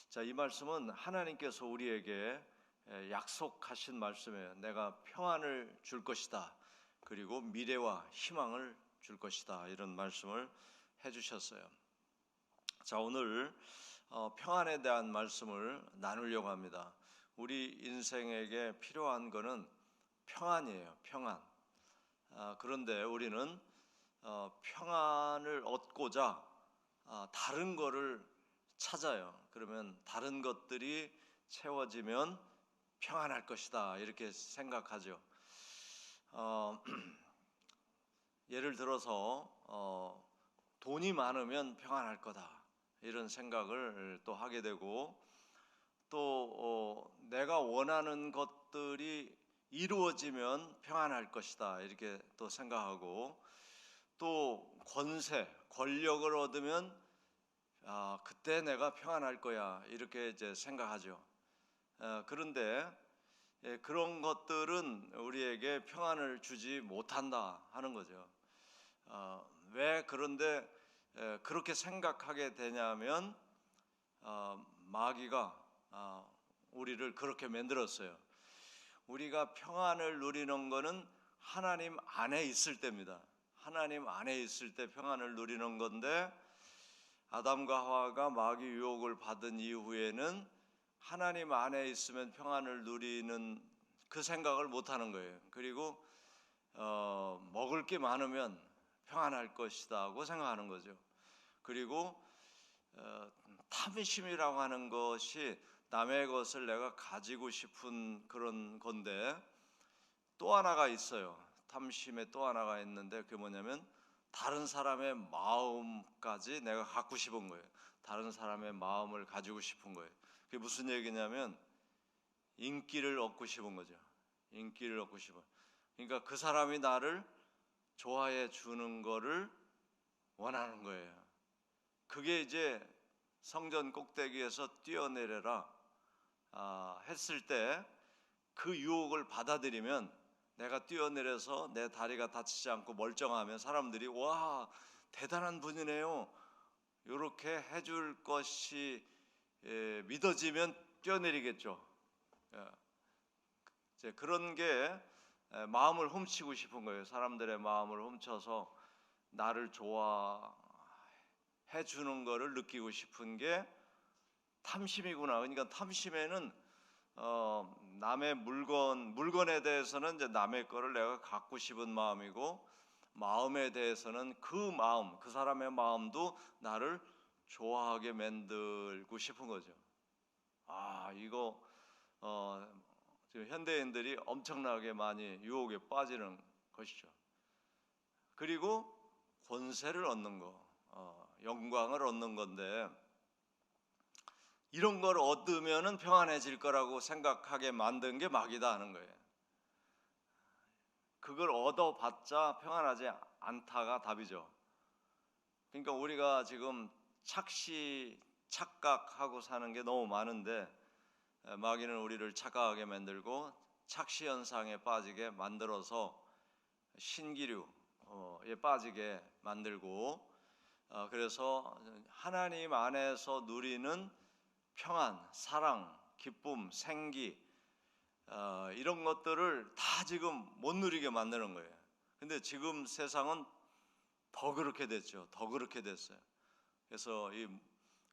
자, 이 말씀은 하나님께서 우리에게 약속하신 말씀이에요. 내가 평안을 줄 것이다. 그리고 미래와 희망을 줄 것이다. 이런 말씀을 해주셨어요. 자, 오늘 평안에 대한 말씀을 나누려고 합니다. 우리 인생에게 필요한 것은 평안이에요. 평안. 그런데 우리는 평안을 얻고자 다른 거를 찾아요. 그러면 다른 것들이 채워지면 평안할 것이다 이렇게 생각하죠. 예를 들어서 돈이 많으면 평안할 거다 이런 생각을 또 하게 되고, 또 내가 원하는 것들이 이루어지면 평안할 것이다 이렇게 또 생각하고, 또 권세, 권력을 얻으면 그때 내가 평안할 거야 이렇게 이제 생각하죠. 그런데 그런 것들은 우리에게 평안을 주지 못한다 하는 거죠. 왜 그런데 그렇게 생각하게 되냐면 마귀가 우리를 그렇게 만들었어요. 우리가 평안을 누리는 것은 하나님 안에 있을 때입니다. 하나님 안에 있을 때 평안을 누리는 건데, 아담과 하와가 마귀 유혹을 받은 이후에는 하나님 안에 있으면 평안을 누리는 그 생각을 못하는 거예요. 그리고 먹을 게 많으면 평안할 것이다 하고 생각하는 거죠. 그리고 탐심이라고 하는 것이 남의 것을 내가 가지고 싶은 그런 건데, 또 하나가 있어요. 탐심에 또 하나가 있는데 그게 뭐냐면 다른 사람의 마음까지 내가 갖고 싶은 거예요. 다른 사람의 마음을 가지고 싶은 거예요. 그게 무슨 얘기냐면 인기를 얻고 싶은 거죠. 인기를 얻고 싶어. 그러니까 그 사람이 나를 좋아해 주는 거를 원하는 거예요. 그게 이제 성전 꼭대기에서 뛰어내려라 했을 때 그 유혹을 받아들이면, 내가 뛰어내려서 내 다리가 다치지 않고 멀쩡하면 사람들이 와 대단한 분이네요 이렇게 해줄 것이 믿어지면 뛰어내리겠죠. 이제 그런 게 마음을 훔치고 싶은 거예요. 사람들의 마음을 훔쳐서 나를 좋아해 주는 거를 느끼고 싶은 게 탐심이구나. 그러니까 탐심에는 남의 물건에 대해서는 이제 남의 거를 내가 갖고 싶은 마음이고, 마음에 대해서는 그 마음, 그 사람의 마음도 나를 좋아하게 만들고 싶은 거죠. 이거 지금 현대인들이 엄청나게 많이 유혹에 빠지는 것이죠. 그리고 권세를 얻는 거, 영광을 얻는 건데, 이런 걸 얻으면은 평안해질 거라고 생각하게 만든 게 마귀다 하는 거예요. 그걸 얻어봤자 평안하지 않다가 답이죠. 그러니까 우리가 지금 착각하고 사는 게 너무 많은데, 마귀는 우리를 착각하게 만들고 착시 현상에 빠지게 만들어서 신기류에 빠지게 만들고, 그래서 하나님 안에서 누리는 평안, 사랑, 기쁨, 생기 이런 것들을 다 지금 못 누리게 만드는 거예요. 근데 지금 세상은 더 그렇게 됐죠. 더 그렇게 됐어요. 그래서 이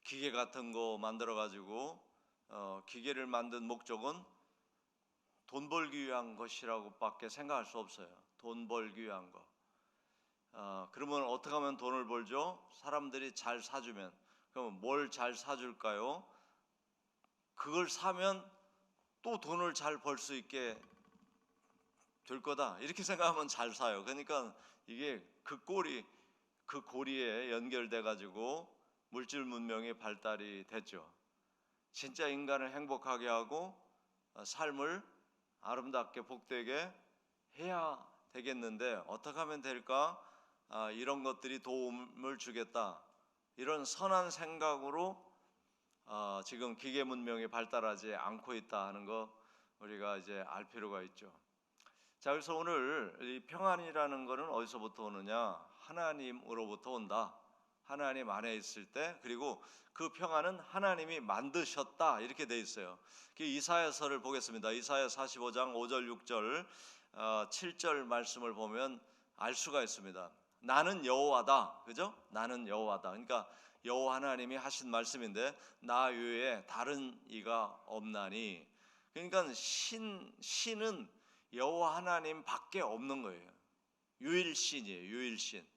기계 같은 거 만들어 가지고 기계를 만든 목적은 돈 벌기 위한 것이라고 밖에 생각할 수 없어요. 돈 벌기 위한 거. 그러면 어떻게 하면 돈을 벌죠? 사람들이 잘 사주면. 그럼 뭘 잘 사줄까요? 그걸 사면 또 돈을 잘 벌 수 있게 될 거다 이렇게 생각하면 잘 사요. 그러니까 이게 그 고리에 연결돼 가지고 물질 문명의 발달이 됐죠. 진짜 인간을 행복하게 하고 삶을 아름답게 복되게 해야 되겠는데 어떻게 하면 될까? 이런 것들이 도움을 주겠다, 이런 선한 생각으로 지금 기계 문명이 발달하지 않고 있다 하는 거 우리가 이제 알 필요가 있죠. 자, 그래서 오늘 이 평안이라는 것은 어디서부터 오느냐? 하나님으로부터 온다. 하나님 안에 있을 때, 그리고 그 평안은 하나님이 만드셨다 이렇게 돼 있어요. 이사야서를 보겠습니다. 이사야 45장 5절 6절 7절 말씀을 보면 알 수가 있습니다. 나는 여호와다, 그죠? 나는 여호와다. 그러니까 여호와 하나님이 하신 말씀인데, 나 외에 다른 이가 없나니. 그러니까 신은 여호와 하나님밖에 없는 거예요. 유일신이에요. 유일신.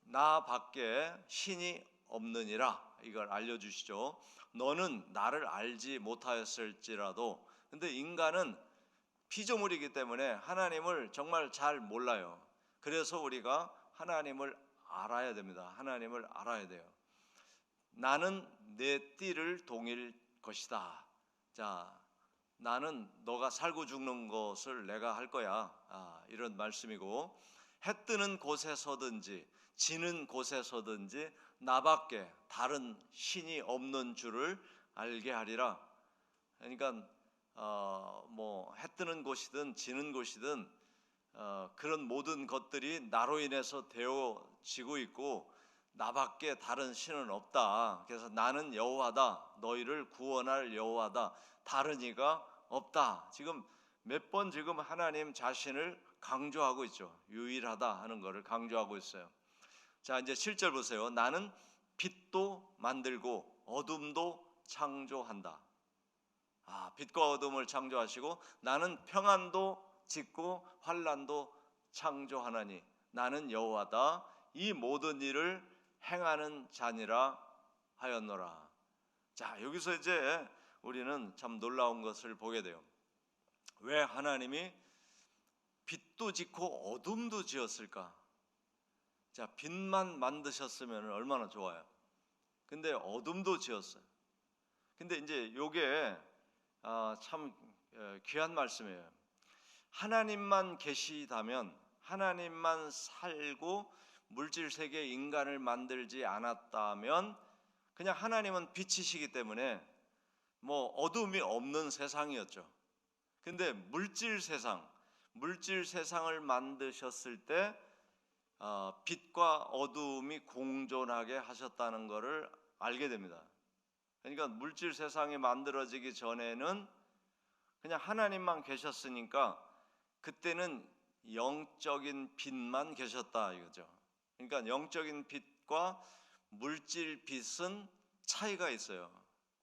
나 밖에 신이 없느니라, 이걸 알려주시죠. 너는 나를 알지 못하였을지라도. 근데 인간은 피조물이기 때문에 하나님을 정말 잘 몰라요. 그래서 우리가 하나님을 알아야 됩니다. 하나님을 알아야 돼요. 나는 내 띠를 동일 것이다. 자, 나는 너가 살고 죽는 것을 내가 할 거야. 이런 말씀이고, 해 뜨는 곳에서든지 지는 곳에서든지 나밖에 다른 신이 없는 줄을 알게 하리라. 그러니까 해 뜨는 곳이든 지는 곳이든 그런 모든 것들이 나로 인해서 되어지고 있고, 나밖에 다른 신은 없다. 그래서 나는 여호와다, 너희를 구원할 여호와다, 다른 이가 없다. 지금 몇 번 지금 하나님 자신을 강조하고 있죠. 유일하다 하는 것을 강조하고 있어요. 자, 이제 7절 보세요. 나는 빛도 만들고 어둠도 창조한다. 빛과 어둠을 창조하시고, 나는 평안도 짓고 환난도 창조하나니 나는 여호와다, 이 모든 일을 행하는 자니라 하였노라. 자, 여기서 이제 우리는 참 놀라운 것을 보게 돼요. 왜 하나님이 빛도 짓고 어둠도 지었을까? 자, 빛만 만드셨으면 얼마나 좋아요. 근데 어둠도 지었어요. 근데 이제 요게 참 귀한 말씀이에요. 하나님만 계시다면, 하나님만 살고 물질 세계 인간을 만들지 않았다면, 그냥 하나님은 빛이시기 때문에 어둠이 없는 세상이었죠. 근데 물질 세상을 만드셨을 때 빛과 어둠이 공존하게 하셨다는 것을 알게 됩니다. 그러니까 물질 세상이 만들어지기 전에는 그냥 하나님만 계셨으니까 그때는 영적인 빛만 계셨다 이거죠. 그러니까 영적인 빛과 물질 빛은 차이가 있어요.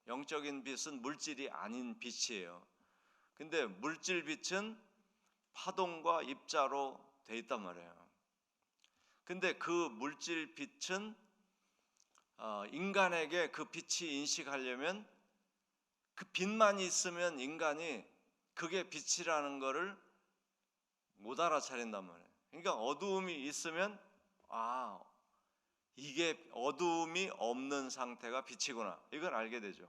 영적인 빛은 물질이 아닌 빛이에요. 근데 물질 빛은 파동과 입자로 돼 있단 말이에요. 근데 그 물질 빛은 인간에게 그 빛이 인식하려면, 그 빛만 있으면 인간이 그게 빛이라는 것을 못 알아차린단 말이에요. 그러니까 어두움이 있으면 이게 어두움이 없는 상태가 빛이구나, 이걸 알게 되죠.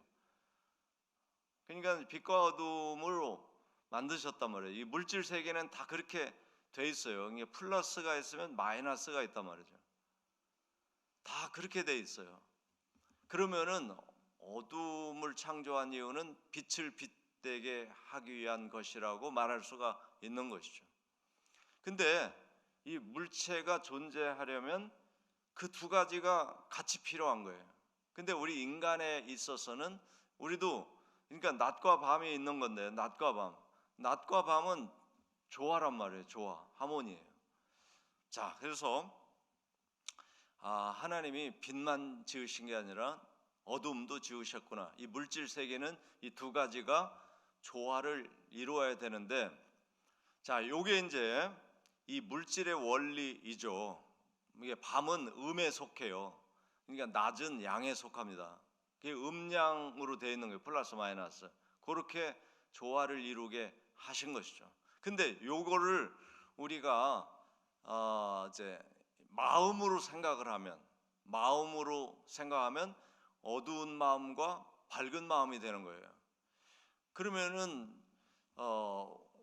그러니까 빛과 어둠으로 만드셨단 말이에요. 이 물질 세계는 다 그렇게 돼 있어요. 이게 플러스가 있으면 마이너스가 있단 말이죠. 다 그렇게 돼 있어요. 그러면은 어둠을 창조한 이유는 빛을 빛되게 하기 위한 것이라고 말할 수가 있는 것이죠. 근데 이 물체가 존재하려면 그 두 가지가 같이 필요한 거예요. 근데 우리 인간에 있어서는, 우리도 그러니까 낮과 밤이 있는 건데, 낮과 밤은 조화란 말이에요. 조화, 하모니예요. 자, 그래서 하나님이 빛만 지으신 게 아니라 어둠도 지으셨구나. 이 물질 세계는 이 두 가지가 조화를 이루어야 되는데, 자, 요게 이제 이 물질의 원리이죠. 이게 밤은 음에 속해요. 그러니까 낮은 양에 속합니다. 그게 음양으로 되어 있는 거예요. 플러스 마이너스. 그렇게 조화를 이루게 하신 것이죠. 근데 요거를 우리가 이제 마음으로 생각하면 어두운 마음과 밝은 마음이 되는 거예요. 그러면은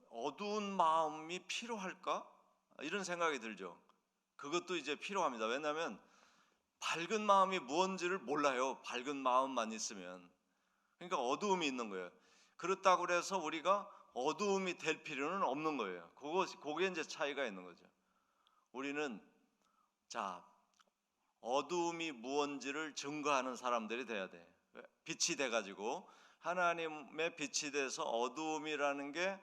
어두운 마음이 필요할까? 이런 생각이 들죠. 그것도 이제 필요합니다. 왜냐하면 밝은 마음이 무언지를 몰라요. 밝은 마음만 있으면. 그러니까 어두움이 있는 거예요. 그렇다고 해서 우리가 어두움이 될 필요는 없는 거예요. 그게 이제 차이가 있는 거죠. 우리는 어두움이 무언지를 증거하는 사람들이 돼야 돼. 빛이 돼가지고 하나님의 빛이 돼서 어두움이라는 게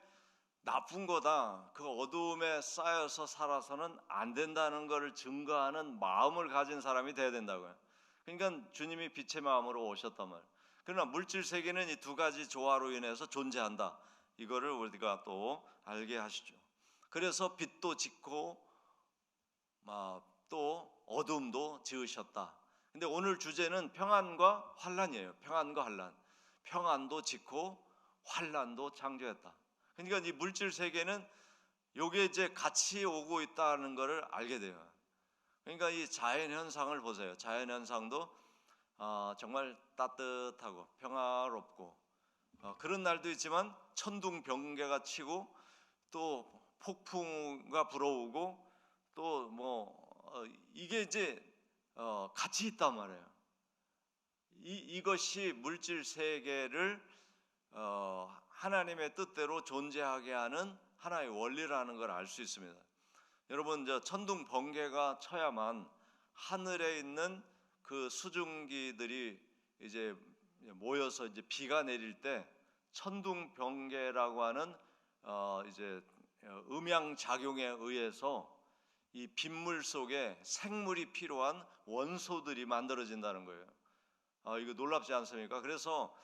나쁜 거다, 그 어두움에 쌓여서 살아서는 안 된다는 것을 증거하는 마음을 가진 사람이 돼야 된다고요. 그러니까 주님이 빛의 마음으로 오셨단 말이에요. 그러나 물질 세계는 이 두 가지 조화로 인해서 존재한다, 이거를 우리가 또 알게 하시죠. 그래서 빛도 짓고 또 어둠도 지으셨다. 근데 오늘 주제는 평안과 환란이에요. 평안과 환란. 평안도 짓고 환란도 창조했다. 그러니까 이 물질 세계는 요게 이제 같이 오고 있다는 것을 알게 돼요. 그러니까 이 자연 현상을 보세요. 자연 현상도 정말 따뜻하고 평화롭고 그런 날도 있지만 천둥번개가 치고 또 폭풍가 불어오고 또 이게 이제 같이 있단 말이에요. 이것이 물질 세계를 하나님의 뜻대로 존재하게 하는 하나의 원리라는 걸 알 수 있습니다. 여러분, 천둥 번개가 쳐야만 하늘에 있는 그 수증기들이 이제 모여서 이제 비가 내릴 때 천둥 번개라고 하는 이제 음양 작용에 의해서 이 빗물 속에 생물이 필요한 원소들이 만들어진다는 거예요. 이거 놀랍지 않습니까? 그래서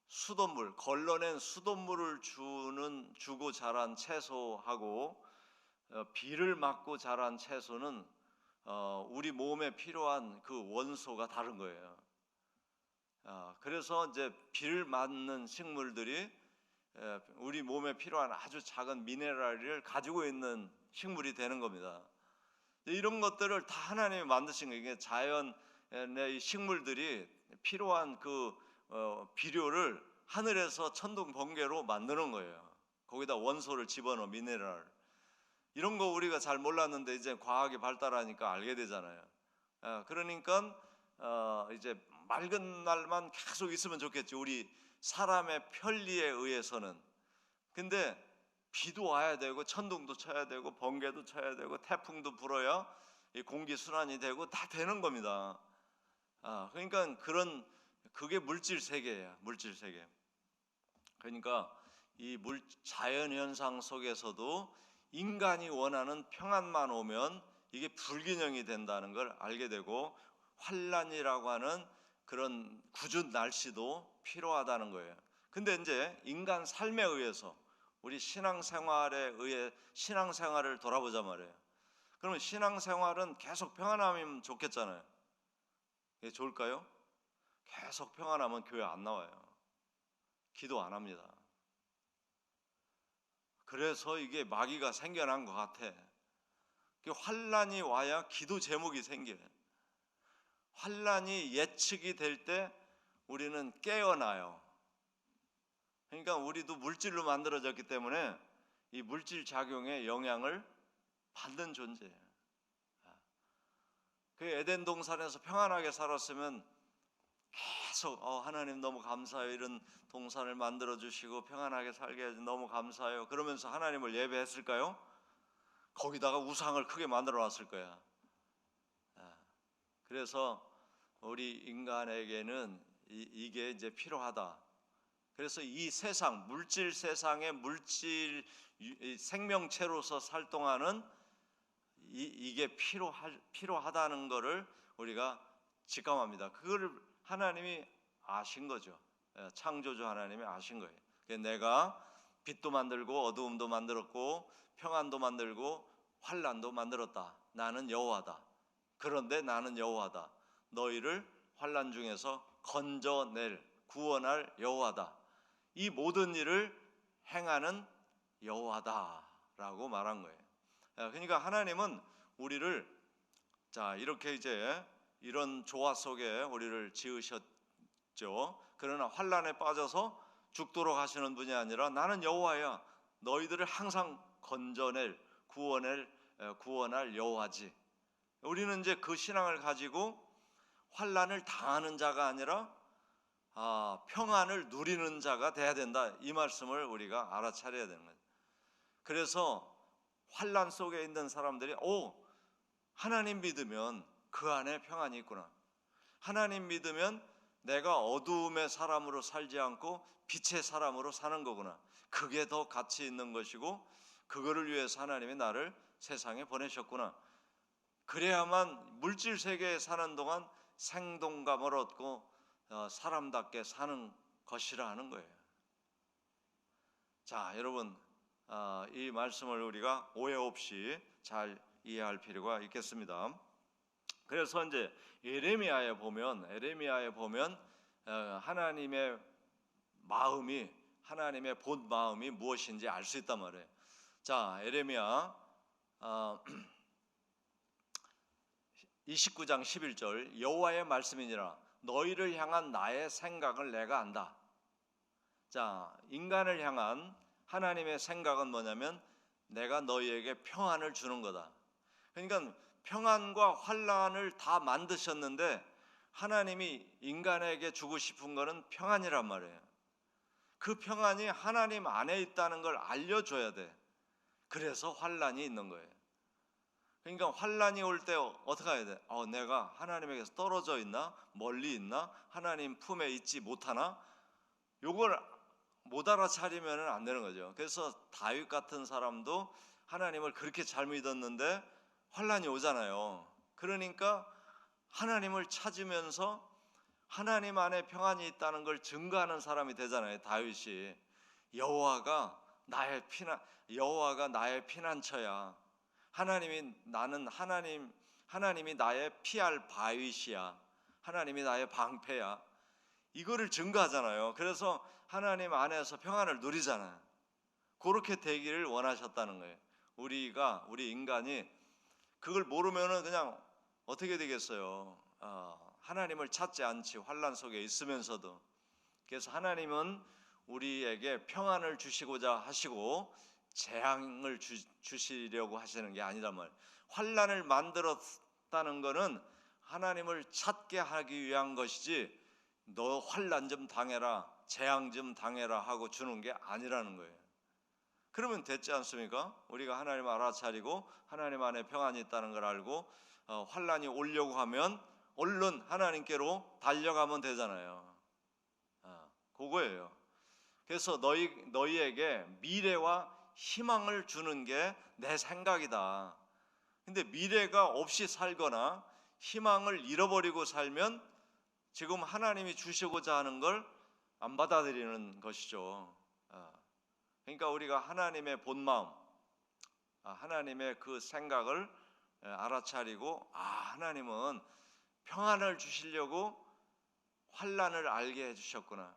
수돗물, 걸러낸 수돗물을 주고 자란 채소하고 비를 맞고 자란 채소는 우리 몸에 필요한 그 원소가 다른 거예요. 그래서 이제 비를 맞는 식물들이 우리 몸에 필요한 아주 작은 미네랄을 가지고 있는 식물이 되는 겁니다. 이런 것들을 다 하나님이 만드신 거예요. 이게 자연의 식물들이 필요한 그 비료를 하늘에서 천둥 번개로 만드는 거예요. 거기다 원소를 집어넣어, 미네랄. 이런 거 우리가 잘 몰랐는데 이제 과학이 발달하니까 알게 되잖아요. 그러니까 이제 맑은 날만 계속 있으면 좋겠지, 우리 사람의 편리에 의해서는. 근데 비도 와야 되고 천둥도 쳐야 되고 번개도 쳐야 되고 태풍도 불어야 이 공기 순환이 되고 다 되는 겁니다. 그러니까 그게 물질 세계예요. 물질 세계. 그러니까 이 자연 현상 속에서도 인간이 원하는 평안만 오면 이게 불균형이 된다는 걸 알게 되고, 환란이라고 하는 그런 궂은 날씨도 필요하다는 거예요. 근데 이제 인간 삶에 의해서 우리 신앙생활에 의해 신앙생활을 돌아보자 말이에요. 그러면 신앙생활은 계속 평안하면 좋겠잖아요. 이게 좋을까요? 계속 평안하면 교회 안 나와요. 기도 안 합니다. 그래서 이게 마귀가 생겨난 것 같아. 환란이 와야 기도 제목이 생겨요. 환란이 예측이 될 때 우리는 깨어나요. 그러니까 우리도 물질로 만들어졌기 때문에 이 물질 작용에 영향을 받는 존재예요. 그 에덴 동산에서 평안하게 살았으면 계속 하나님 너무 감사해요, 이런 동산을 만들어 주시고 평안하게 살게 해주셔서 너무 감사해요 그러면서 하나님을 예배했을까요? 거기다가 우상을 크게 만들어 놨을 거야. 그래서 우리 인간에게는 이게 이제 필요하다. 그래서 이 세상, 물질 세상의 물질 생명체로서 살 동안은 이게 필요하다는 것을 우리가 직감합니다. 그거를 하나님이 아신 거죠. 창조주 하나님이 아신 거예요. 내가 빛도 만들고 어두움도 만들었고 평안도 만들고 환란도 만들었다. 나는 여호와다. 그런데 나는 여호와다. 너희를 환란 중에서 건져낼, 구원할 여호와다. 이 모든 일을 행하는 여호와다라고 말한 거예요. 그러니까 하나님은 우리를 이렇게 이제 이런 조화 속에 우리를 지으셨죠. 그러나 환란에 빠져서 죽도록 하시는 분이 아니라 나는 여호와야. 너희들을 항상 건져낼, 구원할 여호와지. 우리는 이제 그 신앙을 가지고 환란을 당하는 자가 아니라 평안을 누리는 자가 돼야 된다. 이 말씀을 우리가 알아차려야 되는 거예요. 그래서 환란 속에 있는 사람들이 하나님 믿으면 그 안에 평안이 있구나. 하나님 믿으면 내가 어두움의 사람으로 살지 않고 빛의 사람으로 사는 거구나. 그게 더 가치 있는 것이고 그거를 위해서 하나님이 나를 세상에 보내셨구나. 그래야만 물질 세계에 사는 동안 생동감을 얻고 사람답게 사는 것이라 하는 거예요. 자, 여러분, 이 말씀을 우리가 오해 없이 잘 이해할 필요가 있겠습니다. 그래서 이제 에레미야에 보면 하나님의 마음이, 하나님의 본 마음이 무엇인지 알 수 있단 말이에요. 자, 에레미야 29장 11절, 여호와의 말씀이니라. 너희를 향한 나의 생각을 내가 안다. 자, 인간을 향한 하나님의 생각은 뭐냐면 내가 너희에게 평안을 주는 거다. 그러니까 평안과 환란을 다 만드셨는데 하나님이 인간에게 주고 싶은 거는 평안이란 말이에요. 그 평안이 하나님 안에 있다는 걸 알려줘야 돼. 그래서 환란이 있는 거예요. 그러니까 환란이 올 때 어떻게 해야 돼? 내가 하나님에게서 떨어져 있나? 멀리 있나? 하나님 품에 있지 못하나? 요걸 못 알아차리면 안 되는 거죠. 그래서 다윗 같은 사람도 하나님을 그렇게 잘 믿었는데 환란이 오잖아요. 그러니까 하나님을 찾으면서 하나님 안에 평안이 있다는 걸 증거하는 사람이 되잖아요. 다윗이 여호와가 나의 피난처야. 하나님이 나의 피할 바위시야. 하나님이 나의 방패야. 이거를 증거하잖아요. 그래서 하나님 안에서 평안을 누리잖아요. 그렇게 되기를 원하셨다는 거예요. 우리 인간이 그걸 모르면은 그냥 어떻게 되겠어요? 하나님을 찾지 않지, 환란 속에 있으면서도. 그래서 하나님은 우리에게 평안을 주시고자 하시고 재앙을 주시려고 하시는 게 아니란 말이에요. 환란을 만들었다는 것은 하나님을 찾게 하기 위한 것이지 너 환란 좀 당해라, 재앙 좀 당해라 하고 주는 게 아니라는 거예요. 그러면 됐지 않습니까? 우리가 하나님을 알아차리고 하나님 안에 평안이 있다는 걸 알고 환란이 오려고 하면 얼른 하나님께로 달려가면 되잖아요. 그거예요. 그래서 너희에게 미래와 희망을 주는 게 내 생각이다. 근데 미래가 없이 살거나 희망을 잃어버리고 살면 지금 하나님이 주시고자 하는 걸 안 받아들이는 것이죠. 그러니까 우리가 하나님의 본마음, 하나님의 그 생각을 알아차리고 하나님은 평안을 주시려고 환란을 알게 해주셨구나.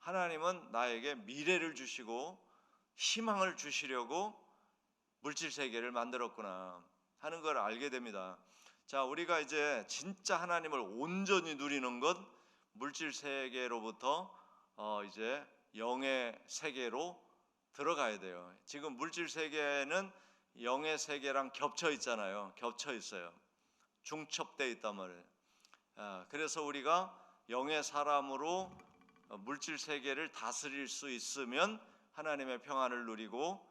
하나님은 나에게 미래를 주시고 희망을 주시려고 물질 세계를 만들었구나 하는 걸 알게 됩니다. 자, 우리가 이제 진짜 하나님을 온전히 누리는 것, 물질 세계로부터 이제 영의 세계로 들어가야 돼요. 지금 물질 세계는 영의 세계랑 겹쳐 있잖아요. 겹쳐 있어요. 중첩되어 있단 말이에요. 그래서 우리가 영의 사람으로 물질 세계를 다스릴 수 있으면 하나님의 평안을 누리고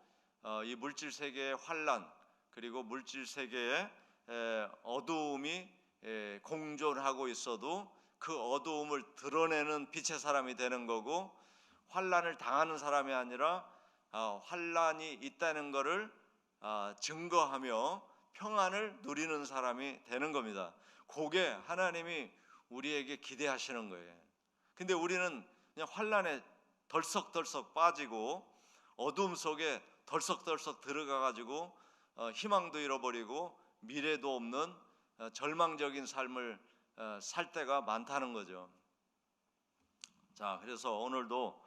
이 물질 세계의 환란 그리고 물질 세계의 어두움이 공존하고 있어도 그 어두움을 드러내는 빛의 사람이 되는 거고, 환란을 당하는 사람이 아니라 환란이 있다는 것을 증거하며 평안을 누리는 사람이 되는 겁니다. 그게 하나님이 우리에게 기대하시는 거예요. 근데 우리는 그냥 환란에 덜썩덜썩 빠지고 어두움 속에 덜썩덜썩 들어가가지고 희망도 잃어버리고 미래도 없는 절망적인 삶을 살 때가 많다는 거죠. 자, 그래서 오늘도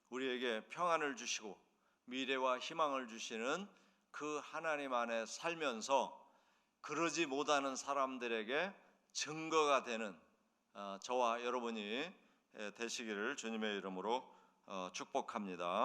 우리에게 평안을 주시고 미래와 희망을 주시는 그 하나님 안에 살면서 그러지 못하는 사람들에게 증거가 되는 저와 여러분이 되시기를 주님의 이름으로 축복합니다.